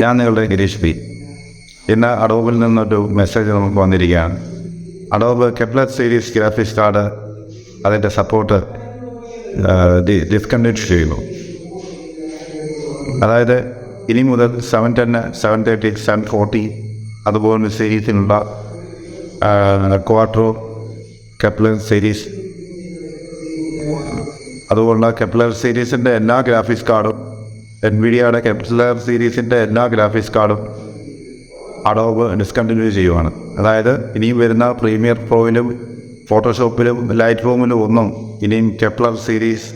ഞാൻ നിങ്ങളുടെ ഗിരീഷ് പി. ഇന്ന് അഡോബിൽ നിന്നൊരു മെസ്സേജ് നമുക്ക് വന്നിരിക്കുകയാണ്. Adobe Kepler series graphics card അതിൻ്റെ സപ്പോർട്ട് ഡിസ്കണ്ടിന്യൂ ചെയ്യുന്നു. അതായത് ഇനി മുതൽ 710, 730, 740 അതുപോലെ സീരീസിലുള്ള ക്വാട്രോ കെപ്ലർ സീരീസ് അതുപോലുള്ള കെപ്ലർ സീരീസിൻ്റെ എല്ലാ ഗ്രാഫിക്സ് കാർഡും എൻവിഡിയയുടെ കെപ്ലർ സീരീസിൻ്റെ എല്ലാ ഗ്രാഫിക്സ് കാർഡും അഡോബ് ഡിസ്കണ്ടിന്യൂ ചെയ്യുവാണ്. അതായത് ഇനിയും വരുന്ന പ്രീമിയർ പ്രോയിലും ഫോട്ടോഷോപ്പിലും ലൈറ്റ് റൂമിലും ഒന്നും ഇനിയും Kepler series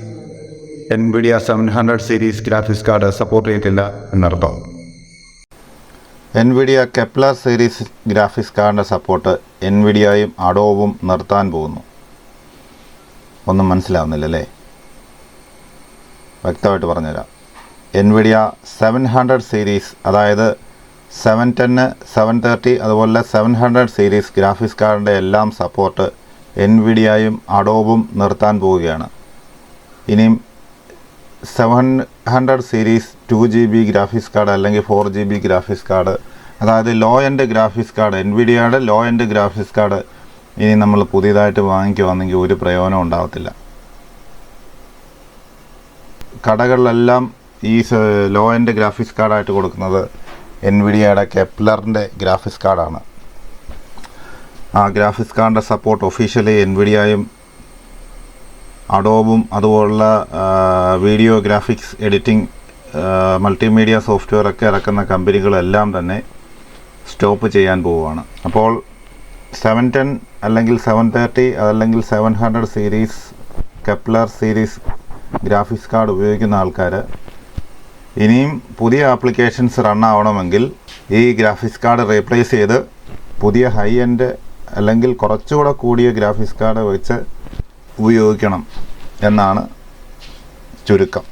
Nvidia 700 series graphics card support ചെയ്തിട്ടില്ല എന്നർത്ഥം. എൻവിഡിയ കെപ്ലർ സീരീസ് ഗ്രാഫിക്സ് കാർഡിൻ്റെ സപ്പോർട്ട് എൻവിഡിയയും അഡോബും നിർത്താൻ പോകുന്നു. ഒന്നും മനസ്സിലാവുന്നില്ലല്ലേ? വ്യക്തമായിട്ട് പറഞ്ഞുതരാം. എൻവിഡിയ 700 സീരീസ്, അതായത് 710, 730 അതുപോലെ 700 സീരീസ് ഗ്രാഫിക്സ് കാർഡിൻ്റെ എല്ലാം സപ്പോർട്ട് എൻവിഡിയയും അഡോബും നിർത്താൻ പോവുകയാണ്. ഇനിയും 700 സീരീസ് 2GB ഗ്രാഫിക്സ് കാർഡ് അല്ലെങ്കിൽ 4GB ഗ്രാഫിക്സ് കാർഡ്, അതായത് ലോ എൻഡ് ഗ്രാഫിക്സ് കാർഡ്, എൻവിഡിയയുടെ ലോ എൻഡ് ഗ്രാഫിക്സ് കാർഡ് ഇനി നമ്മൾ പുതിയതായിട്ട് വാങ്ങിക്കുവാണെങ്കിൽ ഒരു പ്രയോജനം ഉണ്ടാകത്തില്ല. കടകളിലെല്ലാം ഈ ലോ എൻഡ് ഗ്രാഫിക്സ് കാർഡായിട്ട് കൊടുക്കുന്നത് എൻവിഡിയയുടെ കെപ്ലറിൻ്റെ ഗ്രാഫിക്സ് കാർഡാണ്. ആ ഗ്രാഫിക്സ് കാർഡിൻ്റെ സപ്പോർട്ട് ഒഫീഷ്യലി എൻവിഡിയയും അഡോബും അതുപോലുള്ള video graphics editing multimedia software ഒക്കെ ഇറക്കുന്ന കമ്പനികളെല്ലാം തന്നെ സ്റ്റോപ്പ് ചെയ്യാൻ പോവുകയാണ്. അപ്പോൾ 710 അല്ലെങ്കിൽ 730 അതല്ലെങ്കിൽ 700 series Kepler series graphics card ഉപയോഗിക്കുന്ന ആൾക്കാർ ഇനിയും പുതിയ ആപ്ലിക്കേഷൻസ് റൺ ആവണമെങ്കിൽ ഈ ഗ്രാഫിക്സ് കാർഡ് റീപ്ലേസ് ചെയ്ത് പുതിയ ഹൈ എൻഡ് അല്ലെങ്കിൽ കുറച്ചുകൂടെ കൂടിയ ഗ്രാഫിക്സ് കാർഡ് വെച്ച് ഉപയോഗിക്കണം എന്നാണ് ചുരുക്കം.